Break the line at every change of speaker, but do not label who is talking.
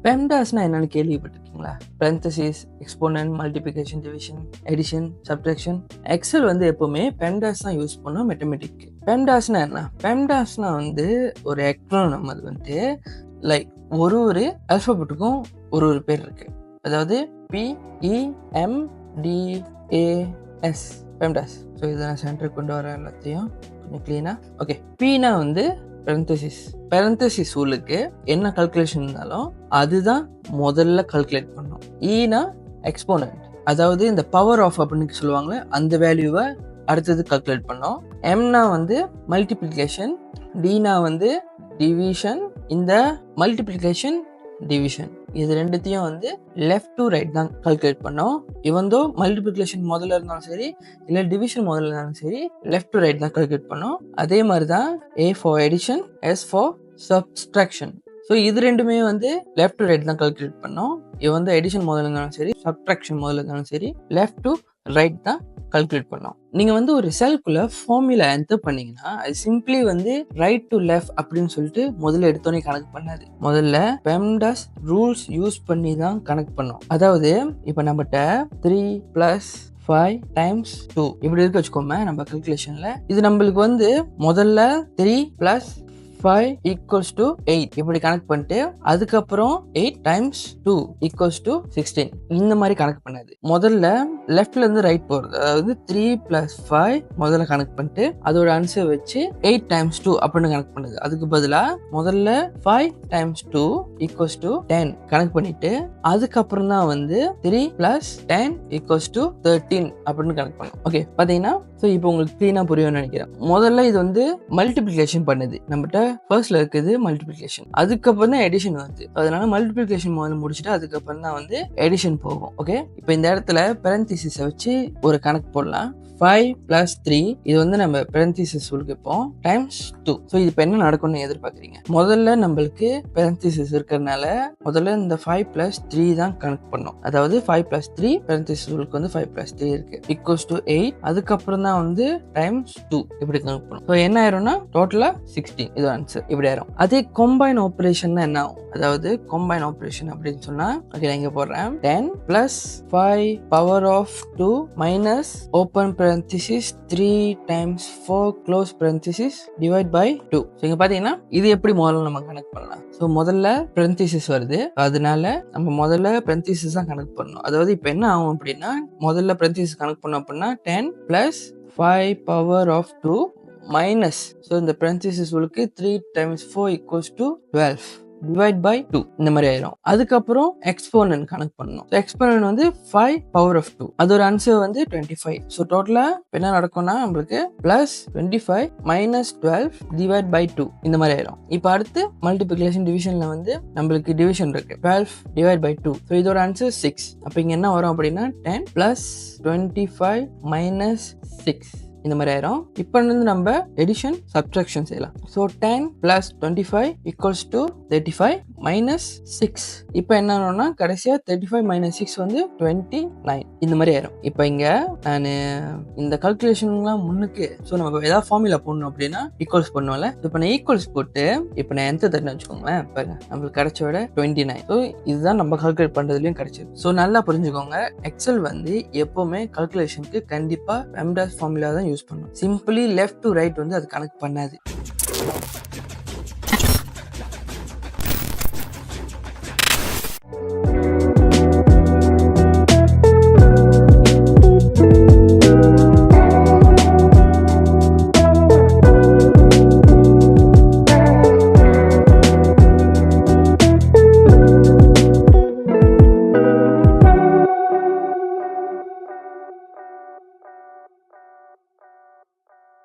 பெம்டாஸ்னா என்னன்னு கேள்விப்பட்டிருக்கீங்களா? parenthesis, exponent, multiplication, division, addition, subtraction. Excel வந்து எப்பவுமே பெம்டாஸ் தான் யூஸ் பண்ணோம் மெத்தமெட்டிக்கு. பெம்டாஸ்னா என்ன? பெம்டாஸ்னா வந்து ஒரு எக்ரோனம். அது வந்து லைக் ஒரு அல்ஃபபெட்டுக்கும் ஒரு பேர் இருக்கு. அதாவது PEMDAS பெம்டாஸ். ஸோ இதை நான் சென்டருக்கு கொண்டு வர எல்லாத்தையும் கொஞ்சம் க்ளீனாக. ஓகே, பீனா வந்து பெரந்தசிஸ் ரூலுக்கு என்ன கல்குலேஷன் இருந்தாலும் அதுதான் முதல்ல கல்குலேட் பண்ணோம். ஈனா எக்ஸ்போனன்ட், அதாவது இந்த பவர் ஆஃப் அப்படின்னு சொல்லுவாங்களே அந்த வேல்யூவை அடுத்தது கல்குலேட் பண்ணோம். எம்னா வந்து மல்டிப்ளிகேஷன், டினா வந்து டிவிஷன். இந்த மல்டிப்ளிகேஷன் டிவிஷன் இது ரெண்டுத்தையும் வந்து லெஃப்ட் டு ரைட் தான் கல்குலேட் பண்ணோம். இவந்தோ மல்டிப்ளிகேஷன் முதல்ல இருந்தாலும் சரி இல்லை டிவிஷன் முதல்ல இருந்தாலும் சரி லெஃப்ட் டு ரைட் தான் கல்குலேட் பண்ணோம். அதே மாதிரி தான் A for edition, S for subtraction. So இது ரெண்டுமே வந்து லெஃப்ட் டு ரைட் தான் கல்குலேட் பண்ணோம். இது வந்து எடிஷன் முதல்ல இருந்தாலும் சரி சப்ட்ராக்ஷன் முதல்ல இருந்தாலும் சரி லெஃப்ட் டு ரைட் தான் கல்குலேட் பண்ணோம். நீங்க வந்து ஒரு செல்குள்ள ஃபார்முலா என்டர் பண்ணீங்கன்னா அது சிம்பிளி வந்து ரைட் டு லெஃப்ட் அப்படின்னு சொல்லிட்டு முதல்ல எடுத்தோடனே கணக்கு பண்ணாது. முதல்ல பெம்டாஸ் ரூல்ஸ் யூஸ் பண்ணி தான் கணக்கு பண்ணோம். அதாவது இப்போ நம்மகிட்ட 3 + 5 டைம்ஸ் 2 இப்படி இருக்கு வச்சுக்கோமே நம்ம கல்குலேஷன்ல. இது நம்மளுக்கு வந்து முதல்ல 3 + 5 = 8 இப்படி கணக்கு பண்ணிட்டு அதுக்கப்புறம் 8 டைம்ஸ் 2 = 16 இந்த மாதிரி கணக்கு பண்ணாது. முதல்ல லெஃப்ட்ல இருந்து ரைட் போறது, அதாவது 3 + 5 முதல்ல கணக்கு பண்ணிட்டு அதோட ஆன்சர் வச்சு 8 டைம்ஸ் 2 அப்படின்னு கணக்கு பண்ணுது. அதுக்கு பதிலா முதல்ல 5 டைம்ஸ் 2 = 10 கணக்கு பண்ணிட்டு அதுக்கப்புறம் தான் வந்து 3 + 10 = 13 அப்படின்னு கணக்கு பண்ணும். ஓகே, பாத்தீங்கன்னா ஸோ இப்போ உங்களுக்கு கிளீனா புரியும்னு நினைக்கிறேன். முதல்ல இது வந்து மல்டிப்ளிகேஷன் பண்ணுது. நம்மகிட்ட ஃபர்ஸ்ட்ல இருக்குது மல்டிப்ளிகேஷன், அதுக்கப்புறம் தான் எடிஷன் வருது. அதனால மல்டிப்ளிகேஷன் முதல்ல முடிச்சுட்டு அதுக்கப்புறம் தான் வந்து எடிஷன் போகும். ஓகே, இப்போ இந்த இடத்துல பெரந்தசிஸை வச்சு ஒரு கணக்கு போடலாம். 5 + 3 இது வந்து நம்ம பெரந்தசிஸ் இப்போ டைம்ஸ் 2. ஸோ இது இப்போ என்ன நடக்கும்னு எதிர்பார்க்குறீங்க? முதல்ல நம்மளுக்கு பெரந்தசிஸ் இருக்கிறதுனால முதல்ல இந்த 5 + 3 தான் கணக்கு பண்ணோம். அதாவது 5 + 3 பெரந்தசிஸ் வந்து 5 + 3 இருக்கு = 8. அதுக்கப்புறம் தான் வந்து டைம்ஸ் 2 இப்படி கணக்கு பண்ணும். ஸோ என்ன ஆயிரும்னா டோட்டலா 16 இது ஆன்சர் இப்படி ஆயிரும். அதே கம்பைன் ஆப்ரேஷன் என்ன ஆகும்? அதாவது கம்பைன் ஆப்ரேஷன் அப்படின்னு சொன்னா ஓகே நான் இங்க போடுறேன் 10 + 5 power of 2 minus open parenthesis 3 × 4 close parenthesis divide by 2. So இங்க பாத்தீங்கன்னா இது எப்படி முதல்ல நம்ம கணக்கு பண்ணலாம்? ஸோ முதல்ல parenthesis வருது, அதனால நம்ம முதல்ல parenthesis தான் கணக்கு பண்ணணும். அதாவது இப்போ என்ன ஆகும் அப்படின்னா முதல்ல parenthesis கணக்கு பண்ணோம் அப்படின்னா 10 + 5 பவர் ஆஃப் 2 மைனஸ் ஸோ இந்த parenthesis உங்களுக்கு 3 × 4 = 12 divide by 2 இந்த மாதிரி ஆயிரும். அதுக்கப்புறம் எக்ஸ்போனன்ட் கணக்கு பண்ணணும். எக்ஸ்போனன்ட் வந்து 5 பவர் ஆஃப் 2 அதோட ஆன்சர் வந்து 25. ஸோ டோட்டலா என்ன நடக்கும்னா நம்மளுக்கு +25 - 12 divide by 2 இந்த மாதிரி ஆயிரும். இப்போ அடுத்து மல்டிப்ளிகேஷன் டிவிஷன்ல வந்து நம்மளுக்கு டிவிஷன் இருக்கு 12 divide by 2. ஸோ இதோட ஆன்சர் 6. அப்போ இங்க என்ன வரும் அப்படின்னா 10 + 25 - 6 இந்த மாதிரி ஆயிரும். இப்போ வந்து நம்ம எடிஷன் சப்ட்ராக்ஷன் செய்யலாம். ஸோ 10 + 25 = 35 - 6. இப்போ என்ன ஆகும்னா கடைசியா 35 - 6 வந்து 29 இந்த மாதிரி ஆயிரும். இப்போ இங்க நான் இந்த கல்குலேஷன்லாம் முன்னுக்கு ஸோ நம்ம ஏதாவது ஃபார்முலா போடணும் அப்படின்னா ஈக்குவல்ஸ் பண்ணுவோம்ல. இப்போ நான் ஈக்குவல்ஸ் போட்டு இப்போ நான் எந்த தட்டுன்னு வச்சுக்கோங்களேன். பாருங்க நம்மளுக்கு கிடைச்சோட 29. ஸோ இதுதான் நம்ம கல்குலேட் பண்றதுலயும் கிடைச்சது. ஸோ நல்லா புரிஞ்சுக்கோங்க, எக்ஸல் வந்து எப்பவுமே கல்குலேஷனுக்கு கண்டிப்பா பெம்டாஸ் ஃபார்முலா தான் யூஸ் பண்ணும். சிம்பிளி லெஃப்ட் டு ரைட் வந்து அது கணக்கு பண்ணாது.